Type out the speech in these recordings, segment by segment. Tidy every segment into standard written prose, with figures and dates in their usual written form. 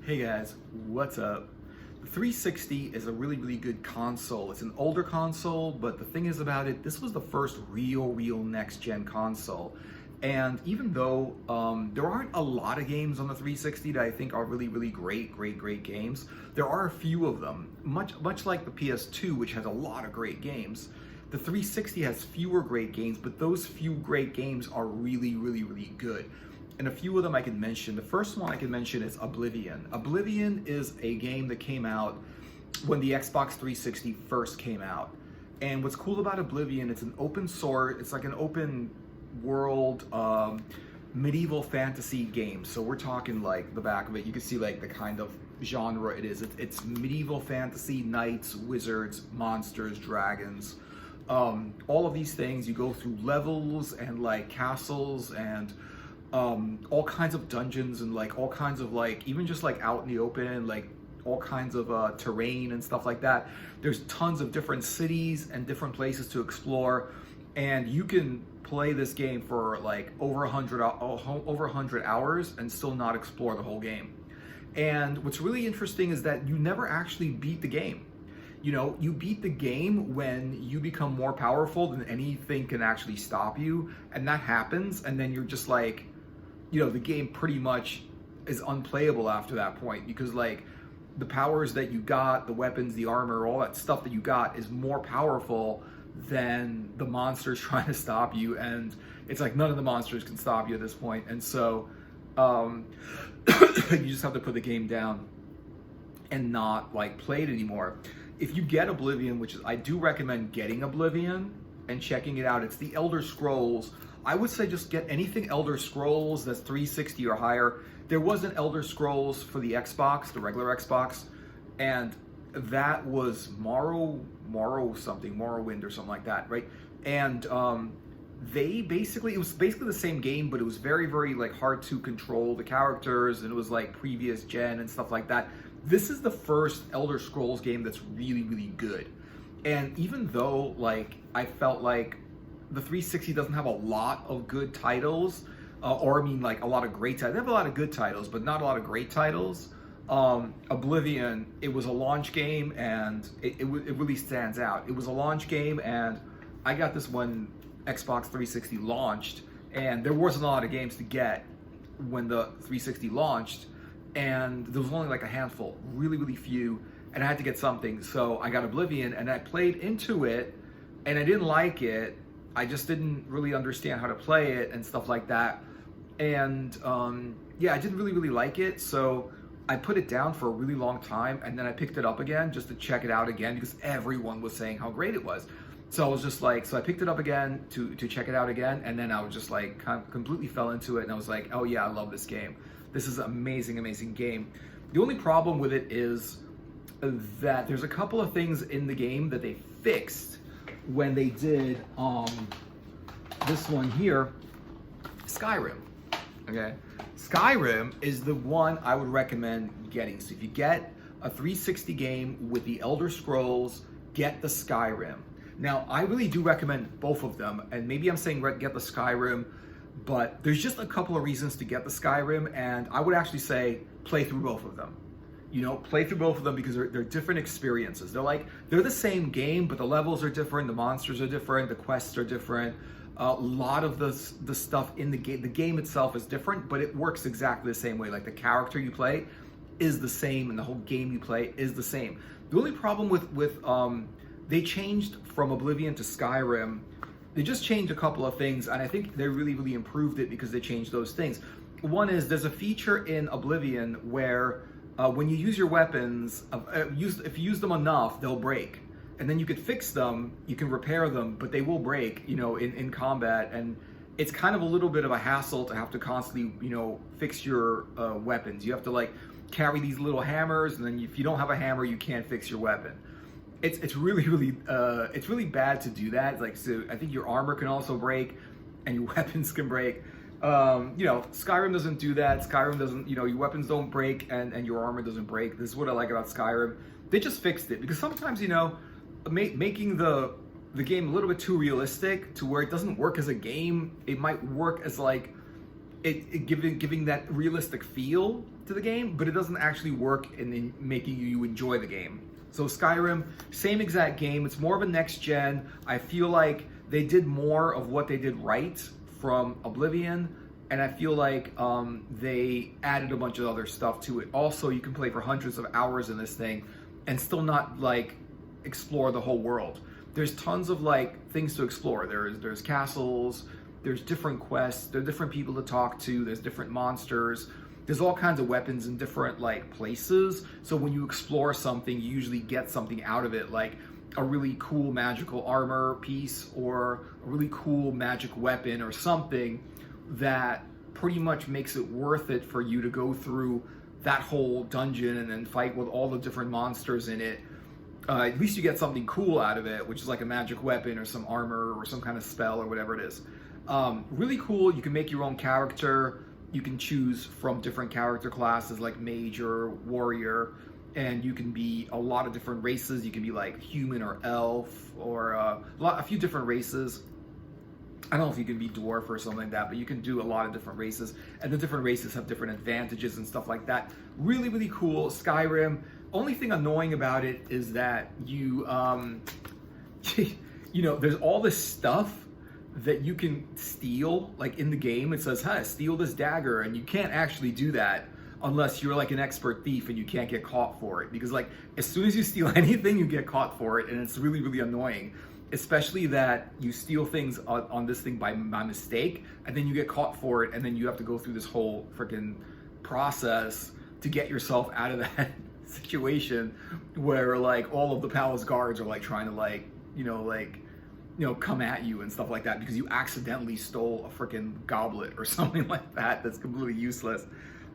Hey guys, what's up? The 360 is a really good console. It's an older console, but the thing is about it, this was the first real next-gen console. And even though there aren't a lot of games on the 360 that I think are really great games, there are a few of them. Much like the PS2, which has a lot of great games, the 360 has fewer great games, but those few great games are really good. And a few of them I can mention. The first one I can mention is Oblivion. Oblivion is a game that came out when the Xbox 360 first came out. And what's cool about Oblivion, it's an open source, it's like an open world medieval fantasy game. So we're talking like the back of it, you can see like the kind of genre it is. It's medieval fantasy, knights, wizards, monsters, dragons. All of these things, you go through levels and like castles and all kinds of dungeons and like all kinds of like even just like out in the open, like all kinds of terrain and stuff like that. There's tons of different cities and different places to explore, and you can play this game for like over 100 hours and still not explore the whole game. And what's really interesting is that you never actually beat the game. You know, you beat the game when you become more powerful than anything can actually stop you, and that happens, and then you're just like, you know, the game pretty much is unplayable after that point, because like the powers that you got, the weapons, the armor, all that stuff that you got is more powerful than the monsters trying to stop you, and it's like none of the monsters can stop you at this point. And so you just have to put the game down and not like play it anymore. If you get Oblivion, which is, I do recommend getting Oblivion and checking it out. It's the Elder Scrolls. I would say just get anything Elder Scrolls that's 360 or higher. There was an Elder Scrolls for the Xbox, the regular Xbox, and that was Morrowind or something like that, right? And it was basically the same game, but it was very like hard to control the characters, and it was like previous gen and stuff like that. This is the first Elder Scrolls game that's really good. And even though like I felt like the 360 doesn't have a lot of good titles, or I mean like a lot of great titles. They have a lot of good titles, but not a lot of great titles. Oblivion, it was a launch game, and it really stands out. It was a launch game, and I got this when Xbox 360 launched, and there wasn't a lot of games to get when the 360 launched, and there was only like a handful, really few, and I had to get something. So I got Oblivion, and I played into it, and I didn't like it. I just didn't really understand how to play it and stuff like that. And yeah, I didn't really like it. So I put it down for a really long time, and then I picked it up again just to check it out again because everyone was saying how great it was. So I was just like, so I picked it up again to check it out again, and then I was just like completely fell into it, and I was like, oh yeah, I love this game. This is an amazing game. The only problem with it is that there's a couple of things in the game that they fixed when they did this one here, Skyrim. Okay, Skyrim is the one I would recommend getting. So if you get a 360 game with the Elder Scrolls, get the Skyrim. Now, I really do recommend both of them, and maybe I'm saying get the Skyrim, but there's just a couple of reasons to get the Skyrim, and I would actually say play through both of them. You know, play through both of them because they're different experiences. They're the same game, but the levels are different, the monsters are different, the quests are different. A lot of the stuff in the game itself is different, but it works exactly the same way. Like the character you play is the same, and the whole game you play is the same. The only problem with they changed from Oblivion to Skyrim. They just changed a couple of things, and I think they really improved it because they changed those things. One is there's a feature in Oblivion where when you use your weapons, if you use them enough, they'll break. And then you could fix them, you can repair them, but they will break, you know, in combat. And it's kind of a little bit of a hassle to have to constantly, you know, fix your weapons. You have to like carry these little hammers, and then if you don't have a hammer, you can't fix your weapon. It's really bad to do that. Like, so I think your armor can also break, and your weapons can break. You know, Skyrim doesn't do that. Skyrim doesn't, you know, your weapons don't break and your armor doesn't break. This is what I like about Skyrim. They just fixed it because sometimes, you know, making the game a little bit too realistic to where it doesn't work as a game. It might work as like giving that realistic feel, to the game, but it doesn't actually work in making you enjoy the game. So Skyrim, same exact game. It's more of a next gen. I feel like they did more of what they did right from Oblivion, and I feel like they added a bunch of other stuff to it. Also, you can play for hundreds of hours in this thing and still not like explore the whole world. There's tons of like things to explore. There's castles, there's different quests, there are different people to talk to, there's different monsters. There's all kinds of weapons in different like places. So when you explore something, you usually get something out of it, like a really cool magical armor piece or a really cool magic weapon or something that pretty much makes it worth it for you to go through that whole dungeon and then fight with all the different monsters in it. At least you get something cool out of it, which is like a magic weapon or some armor or some kind of spell or whatever it is. Really cool. You can make your own character. You can choose from different character classes like mage or warrior, and you can be a lot of different races. You can be like human or elf or a few different races. I don't know if you can be dwarf or something like that, but you can do a lot of different races, and the different races have different advantages and stuff like that. Really, really cool. Skyrim. Only thing annoying about it is that you, you know, there's all this stuff that you can steal. Like in the game, it says, "Huh, steal this dagger," and you can't actually do that unless you're like an expert thief and you can't get caught for it. Because like as soon as you steal anything, you get caught for it, and it's really, really annoying. Especially that you steal things on this thing by mistake, and then you get caught for it, and then you have to go through this whole freaking process to get yourself out of that situation where like all of the palace guards are like trying to like, come at you and stuff like that because you accidentally stole a freaking goblet or something like that that's completely useless.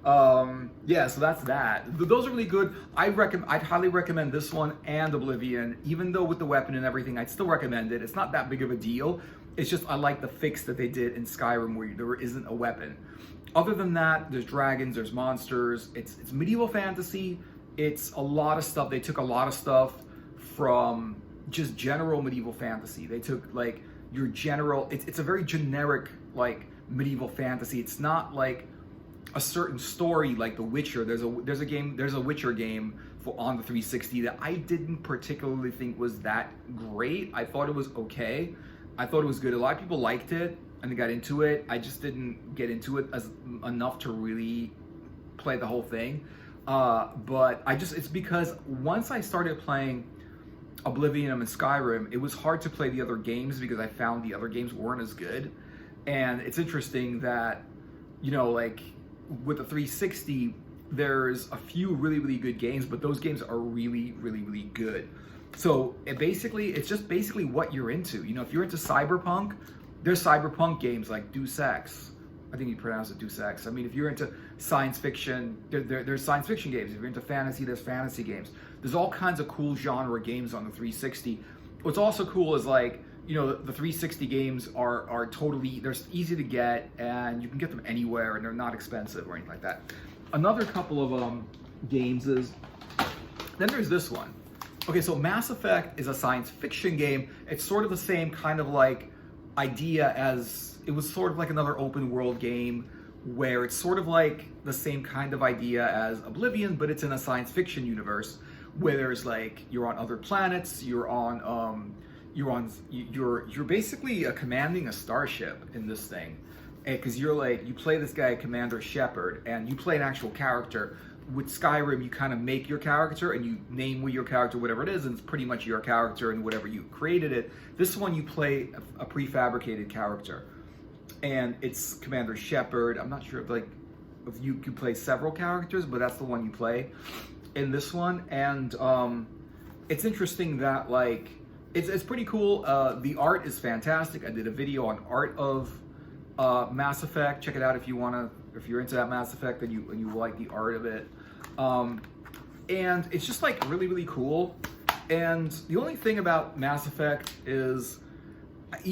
Yeah, so that's that. Those are really good. I'd highly recommend this one and Oblivion. Even though with the weapon and everything, I'd still recommend it. It's not that big of a deal. It's just I like the fix that they did in Skyrim where there isn't a weapon. Other than that, there's dragons, there's monsters. It's medieval fantasy. It's a lot of stuff. They took a lot of stuff from just general medieval fantasy. They took like your general. It's a very generic like medieval fantasy. It's not like a certain story like The Witcher. There's a Witcher game on the 360 that I didn't particularly think was that great. I thought it was okay. I thought it was good. A lot of people liked it and they got into it. I just didn't get into it enough to really play the whole thing. But it's because once I started playing Oblivion and Skyrim, it was hard to play the other games because I found the other games weren't as good. And it's interesting that, like with the 360, there's a few really, really good games, but those games are really, really, really good. So it's just basically what you're into. If you're into cyberpunk, there's cyberpunk games like Deus Ex. I think you pronounce it Deus Ex. I mean, if you're into science fiction, there's science fiction games. If you're into fantasy, there's fantasy games. There's all kinds of cool genre games on the 360. What's also cool is like, the 360 games are totally, they're easy to get and you can get them anywhere and they're not expensive or anything like that. Another couple of games is, then there's this one. Okay, so Mass Effect is a science fiction game. It's sort of the same kind of like idea as, it was sort of like another open world game where it's sort of like the same kind of idea as Oblivion, but it's in a science fiction universe where there's like, you're on other planets, you're basically commanding a starship in this thing. Because you play this guy, Commander Shepard, and you play an actual character. With Skyrim, you kind of make your character and you name your character whatever it is, and it's pretty much your character and whatever you created it. This one, you play a prefabricated character, and it's Commander Shepard. I'm not sure if you could play several characters, but that's the one you play in this one. And it's interesting that it's pretty cool. The art is fantastic. I did a video on art of Mass Effect. Check it out if you're into that Mass Effect and you like the art of it. And it's just like really, really cool. And the only thing about Mass Effect is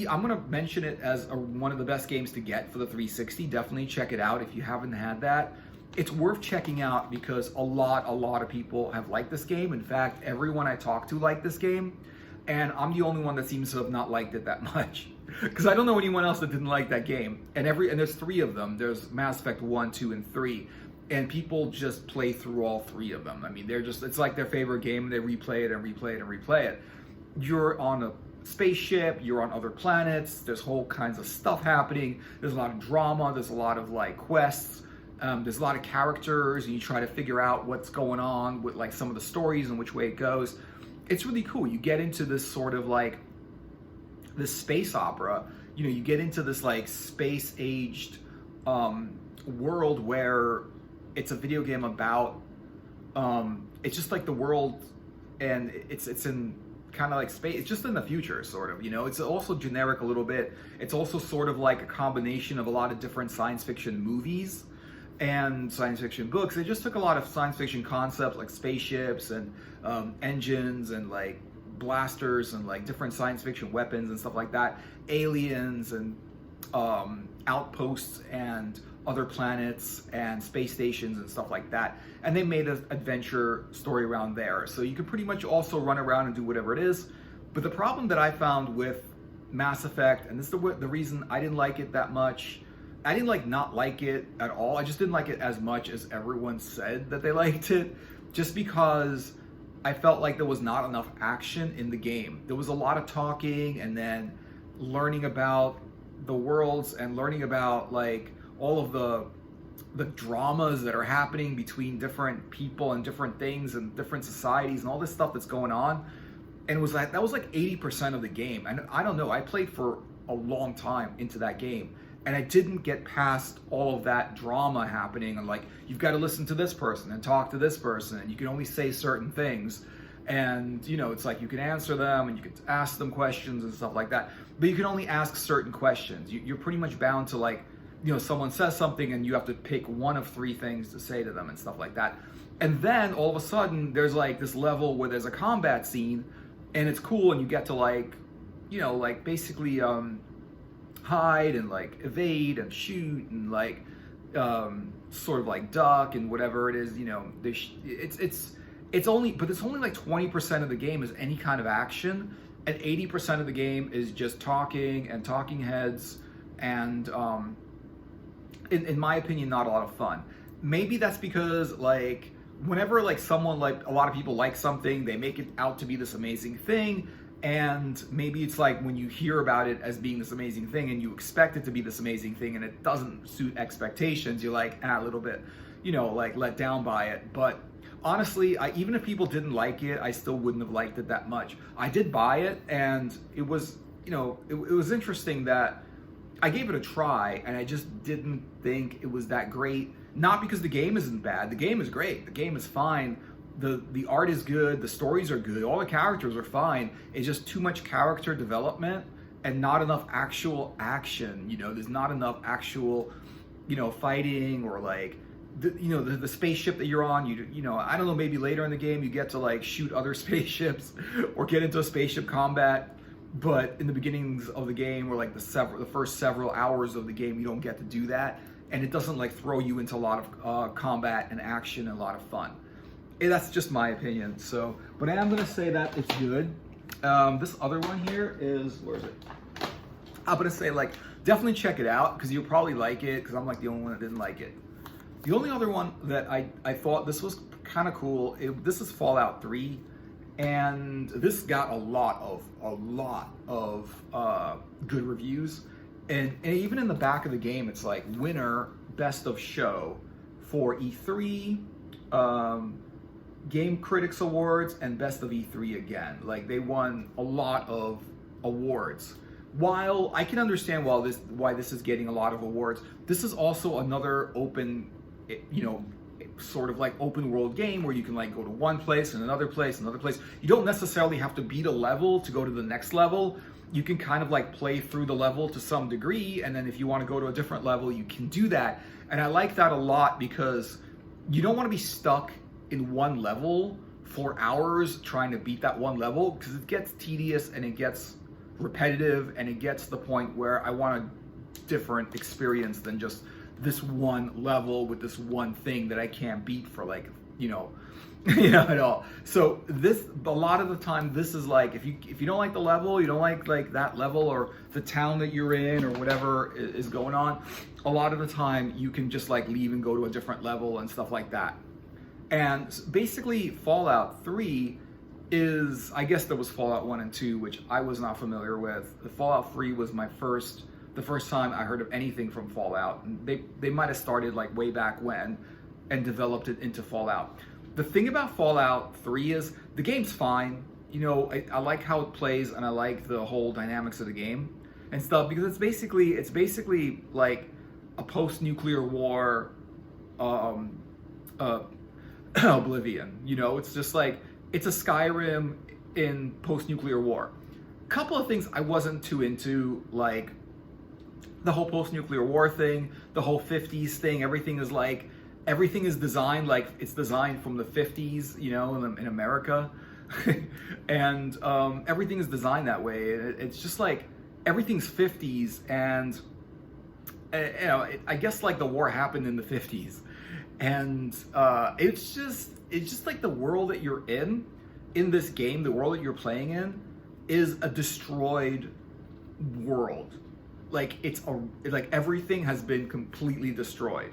I'm gonna mention it as one of the best games to get for the 360. Definitely check it out if you haven't had that. It's worth checking out because a lot of people have liked this game. In fact, everyone I talk to liked this game. And I'm the only one that seems to have not liked it that much. Because I don't know anyone else that didn't like that game. And there's 3 of them. There's Mass Effect 1, 2, and 3. and people just play through all three of them. I mean, it's like their favorite game, and they replay it and replay it and replay it. You're on a spaceship, you're on other planets, there's whole kinds of stuff happening, there's a lot of drama, there's a lot of like quests, there's a lot of characters, and you try to figure out what's going on with like some of the stories and which way it goes. It's really cool. You get into this sort of like this space opera, you get into this like space aged world where it's a video game about it's just like the world, and it's in kind of like space. It's just in the future, sort of, it's also generic a little bit. It's also sort of like a combination of a lot of different science fiction movies and science fiction books. They just took a lot of science fiction concepts like spaceships and engines and like blasters and like different science fiction weapons and stuff like that, aliens and outposts and other planets and space stations and stuff like that, and they made an adventure story around there. So you could pretty much also run around and do whatever it is. But the problem that I found with Mass Effect, and this is the reason I didn't like it that much, I didn't not like it at all. I just didn't like it as much as everyone said that they liked it, just because I felt like there was not enough action in the game. There was a lot of talking and then learning about the worlds and learning about like all of the dramas that are happening between different people and different things and different societies and all this stuff that's going on. And it was like, that was like 80% of the game. And I don't know, I played for a long time into that game, and I didn't get past all of that drama happening, and like, you've got to listen to this person and talk to this person, and you can only say certain things. And it's like you can answer them and you can ask them questions and stuff like that, but you can only ask certain questions. You're pretty much bound to like, someone says something and you have to pick one of three things to say to them and stuff like that. And then all of a sudden there's like this level where there's a combat scene, and it's cool, and you get to like, like basically hide and like evade and shoot and like sort of like duck and whatever it is. It's only like 20% of the game is any kind of action, and 80% of the game is just talking and talking heads, and in my opinion, not a lot of fun. Maybe that's because like whenever like someone, like a lot of people like something, they make it out to be this amazing thing, and maybe it's like when you hear about it as being this amazing thing and you expect it to be this amazing thing and it doesn't suit expectations, you're like a little bit, like let down by it. But honestly, even if people didn't like it, I still wouldn't have liked it that much. I did buy it, and it was, it was interesting that I gave it a try, and I just didn't think it was that great. Not because the game isn't bad. The game is great. The game is fine. The art is good. The stories are good. All the characters are fine. It's just too much character development and not enough actual action. There's not enough actual, fighting, or like, the spaceship that you're on, I don't know, maybe later in the game you get to like shoot other spaceships or get into a spaceship combat, but in the beginnings of the game, or like the first several hours of the game, you don't get to do that, and it doesn't like throw you into a lot of combat and action and a lot of fun. And that's just my opinion. So, but I am gonna say that it's good. This other one here is, where is it? I'm gonna say like definitely check it out, because you'll probably like it, because I'm like the only one that didn't like it. The only other one that I thought this was kind of cool, this is Fallout 3, and this got a lot of good reviews, and even in the back of the game, it's like winner, best of show for E3, Game Critics Awards, and best of E3 again. Like, they won a lot of awards. While I can understand why this is getting a lot of awards, this is also another open, sort of like open world game where you can like go to one place and another place, another place. You don't necessarily have to beat a level to go to the next level. You can kind of like play through the level to some degree, and then if you want to go to a different level, you can do that. And I like that a lot, because you don't want to be stuck in one level for hours trying to beat that one level, because it gets tedious and it gets repetitive, and it gets to the point where I want a different experience than just this one level with this one thing that I can't beat for like you know, at all. So this, a lot of the time, this is like, if you don't like the level, you don't like that level or the town that you're in or whatever is going on, a lot of the time you can just like leave and go to a different level and stuff like that. And basically Fallout 3 is, I guess there was Fallout 1 and 2, which I was not familiar with. The Fallout 3 was the first time I heard of anything from Fallout. And they might have started like way back when and developed it into Fallout. The thing about Fallout 3 is the game's fine. You know, I like how it plays and I like the whole dynamics of the game and stuff, because it's basically like a post-nuclear war Oblivion. You know, it's just like, it's a Skyrim in post-nuclear war. Couple of things I wasn't too into, like the whole post-nuclear war thing, the whole 50s thing. Everything is designed like it's designed from the 50s, you know, in America. And everything is designed that way. It's just like everything's 50s, and you know, I guess like the war happened in the 50s, and it's just like the world that you're in this game, the world that you're playing in is a destroyed world. Like like everything has been completely destroyed.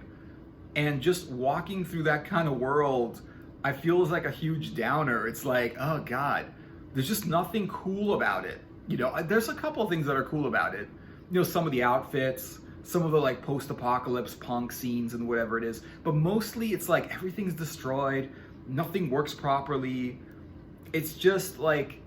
And just walking through that kind of world, I feel is like a huge downer. It's like, oh God, there's just nothing cool about it. You know, there's a couple of things that are cool about it. You know, some of the outfits, some of the like post-apocalypse punk scenes and whatever it is. But mostly it's like everything's destroyed. Nothing works properly. It's just like,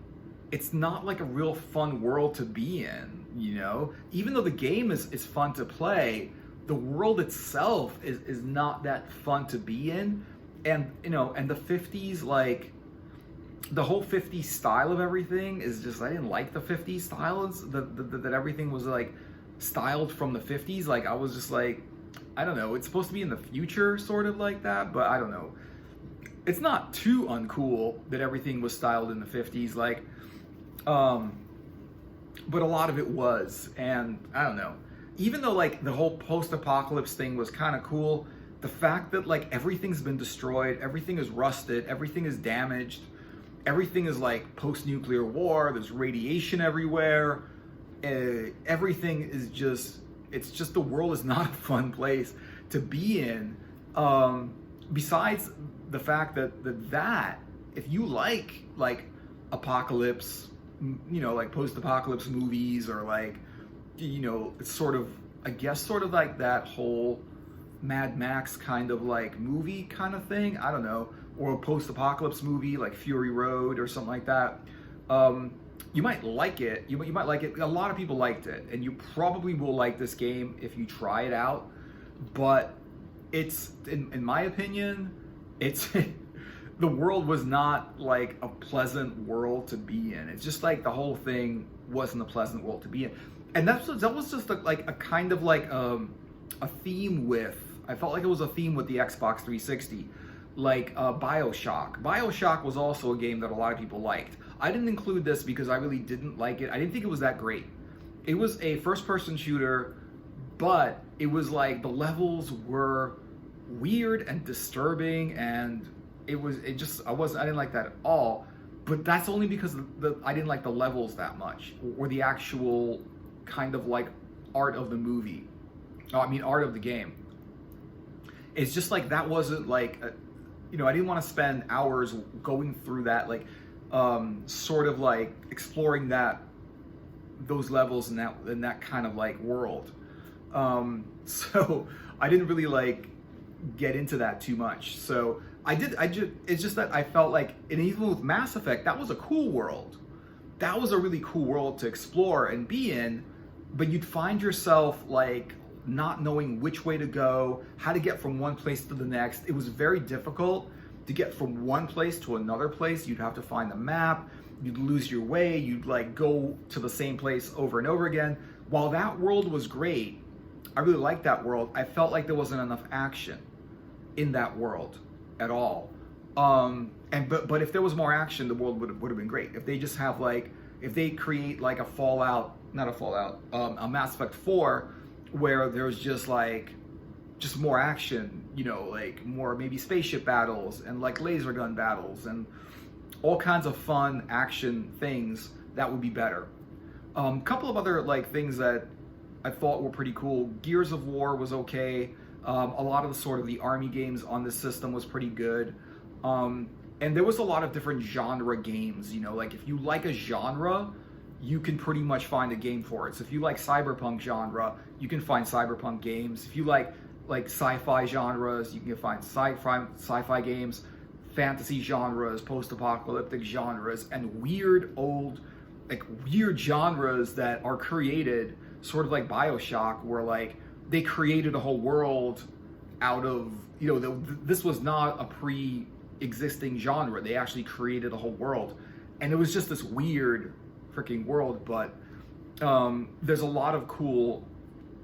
it's not like a real fun world to be in, you know? Even though the game is fun to play, the world itself is not that fun to be in. And, you know, and the 50s, like, the whole 50s style of everything is just, I didn't like the 50s style, that everything was, like, styled from the 50s. Like, I was just like, I don't know, it's supposed to be in the future, sort of like that, but I don't know. It's not too uncool that everything was styled in the 50s, like, but a lot of it was, and I don't know. Even though like the whole post-apocalypse thing was kind of cool, the fact that like everything's been destroyed, everything is rusted, everything is damaged, everything is like post-nuclear war, there's radiation everywhere, everything is just, it's just, the world is not a fun place to be in. Besides the fact that if you like apocalypse, you know, like post-apocalypse movies, or like, you know, it's sort of, I guess, sort of like that whole Mad Max kind of like movie kind of thing, I don't know, or a post-apocalypse movie like Fury Road or something like that. You might like it. You might like it. A lot of people liked it, and you probably will like this game if you try it out. But it's, in my opinion, it's the world was not like a pleasant world to be in. It's just like the whole thing wasn't a pleasant world to be in. And that was just like a kind of like a theme with, I felt like it was a theme with the Xbox 360, like BioShock. BioShock was also a game that a lot of people liked. I didn't include this because I really didn't like it. I didn't think it was that great. It was a first-person shooter, but it was like the levels were weird and disturbing, and I didn't like that at all. But that's only because I didn't like the levels that much, or the actual kind of like art of the movie. Art of the game. It's just like, that wasn't like, you know, I didn't want to spend hours going through that, like, sort of like exploring those levels in that kind of like world. So I didn't really like get into that too much. So it's just that I felt like, and even with Mass Effect, that was a cool world. That was a really cool world to explore and be in, but you'd find yourself like not knowing which way to go, how to get from one place to the next. It was very difficult to get from one place to another place. You'd have to find the map, you'd lose your way, you'd like go to the same place over and over again. While that world was great, I really liked that world, I felt like there wasn't enough action in that world at all. But if there was more action, the world would have been great. If they just have like, if they create like a Mass Effect 4 where there's just more action, you know, like more maybe spaceship battles and like laser gun battles and all kinds of fun action things that would be better. Couple of other like things that I thought were pretty cool. Gears of War was okay. A lot of the sort of the army games on this system was pretty good. And there was a lot of different genre games, you know, like if you like a genre, you can pretty much find a game for it. So if you like cyberpunk genre, you can find cyberpunk games. If you like sci-fi genres, you can find sci-fi games, fantasy genres, post-apocalyptic genres, and weird genres that are created sort of like BioShock, where like they created a whole world out of, you know, this was not a pre-existing genre. They actually created a whole world, and it was just this weird freaking world. But there's a lot of cool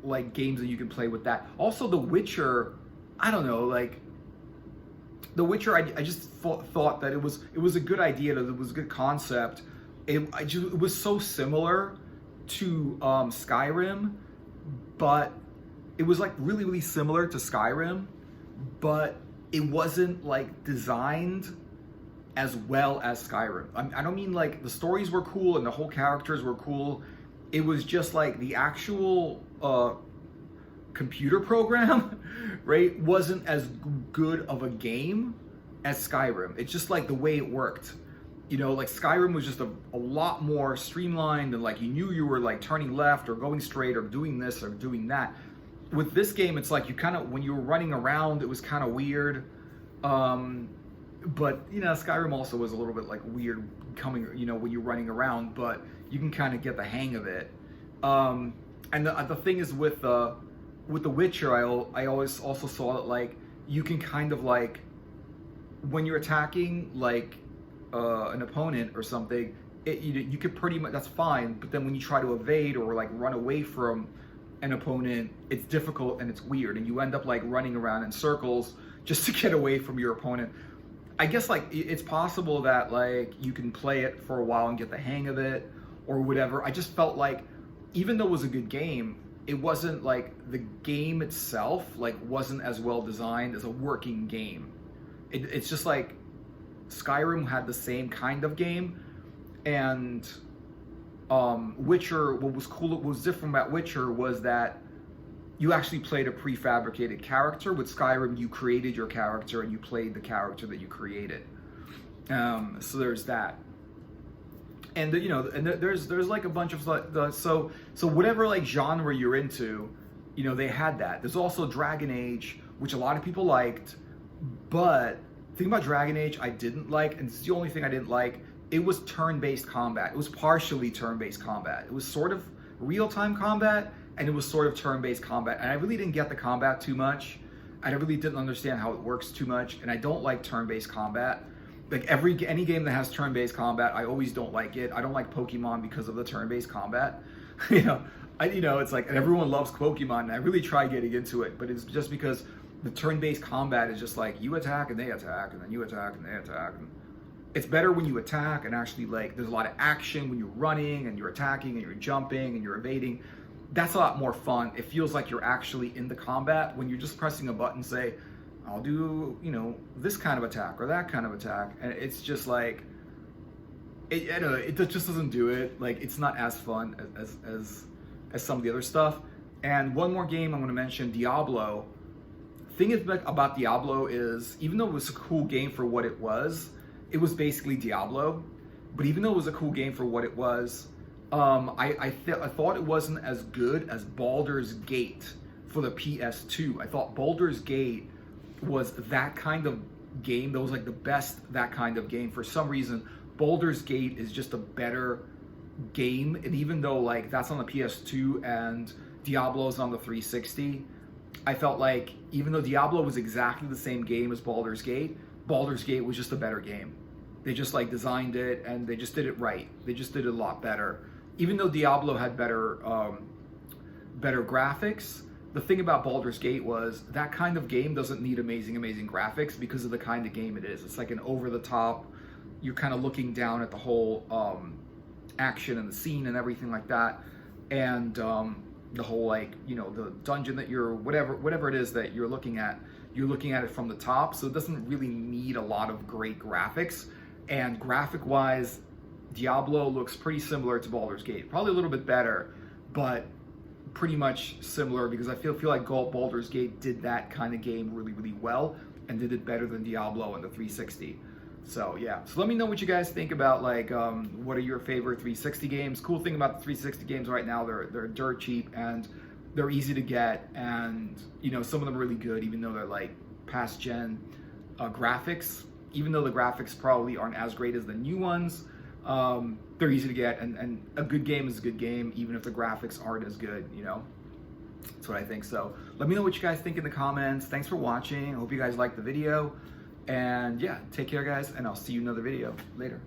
like games that you can play with that. Also, The Witcher, I don't know, like The Witcher, I just thought that it was a good idea, that it was a good concept. It was so similar to Skyrim, but it was like really, really similar to Skyrim, but it wasn't like designed as well as Skyrim. I don't mean like the stories were cool and the whole characters were cool. It was just like the actual computer program, right, wasn't as good of a game as Skyrim. It's just like the way it worked. You know, like Skyrim was just a lot more streamlined, and like you knew you were like turning left or going straight or doing this or doing that. With this game, it's like you kind of, when you were running around, it was kind of weird. But, you know, Skyrim also was a little bit like weird coming, you know, when you're running around, but you can kind of get the hang of it. And the thing is with The Witcher, I always also saw that like you can kind of like, when you're attacking like an opponent or something, you could pretty much, that's fine, but then when you try to evade or like run away from an opponent, it's difficult and it's weird, and you end up like running around in circles just to get away from your opponent. I guess like it's possible that like you can play it for a while and get the hang of it or whatever. I just felt like even though it was a good game, it wasn't like the game itself like wasn't as well designed as a working game. It's just like Skyrim had the same kind of game, and Witcher, what was different about Witcher was that you actually played a prefabricated character. With Skyrim, you created your character and you played the character that you created. So there's that. And you know, and there's like a bunch of so whatever like genre you're into, you know, they had that. There's also Dragon Age, which a lot of people liked, but the thing about Dragon Age I didn't like, and it's the only thing I didn't like, it was turn-based combat. It was partially turn-based combat. It was sort of real-time combat, and it was sort of turn-based combat. And I really didn't get the combat too much. I really didn't understand how it works too much, and I don't like turn-based combat. Like any game that has turn-based combat, I always don't like it. I don't like Pokemon because of the turn-based combat. You know, it's like, and everyone loves Pokemon, and I really try getting into it, but it's just because the turn-based combat is just like you attack and they attack, and then you attack and they attack. And it's better when you attack and actually like there's a lot of action when you're running and you're attacking and you're jumping and you're evading. That's a lot more fun. It feels like you're actually in the combat. When you're just pressing a button, say, I'll do, you know, this kind of attack or that kind of attack, and it's just like, I don't know, it just doesn't do it. Like, it's not as fun as some of the other stuff. And one more game I'm going to mention, Diablo. Thing about Diablo is, even though it was a cool game for what it was basically Diablo. But even though it was a cool game for what it was, I thought it wasn't as good as Baldur's Gate for the PS2. I thought Baldur's Gate was that kind of game that was like the best that kind of game. For some reason, Baldur's Gate is just a better game. And even though like that's on the PS2 and Diablo's on the 360, I felt like even though Diablo was exactly the same game as Baldur's Gate was just a better game. They just like designed it and they just did it right. They just did it a lot better. Even though Diablo had better graphics, the thing about Baldur's Gate was that kind of game doesn't need amazing graphics because of the kind of game it is. It's like an over-the-top, you're kind of looking down at the whole action and the scene and everything like that. And the whole, like, you know, the dungeon that you're, whatever it is that you're looking at, you're looking at it from the top, so it doesn't really need a lot of great graphics. And graphic-wise, Diablo looks pretty similar to Baldur's Gate. Probably a little bit better, but pretty much similar, because I feel like Baldur's Gate did that kind of game really, really well and did it better than Diablo and the 360. So yeah, so let me know what you guys think about, like, what are your favorite 360 games. Cool thing about the 360 games right now, they're dirt cheap and they're easy to get, and you know, some of them are really good, even though they're like past gen graphics. Even though the graphics probably aren't as great as the new ones, they're easy to get, and a good game is a good game, even if the graphics aren't as good, you know? That's what I think. So let me know what you guys think in the comments. Thanks for watching. I hope you guys liked the video. And yeah, take care, guys, and I'll see you in another video later.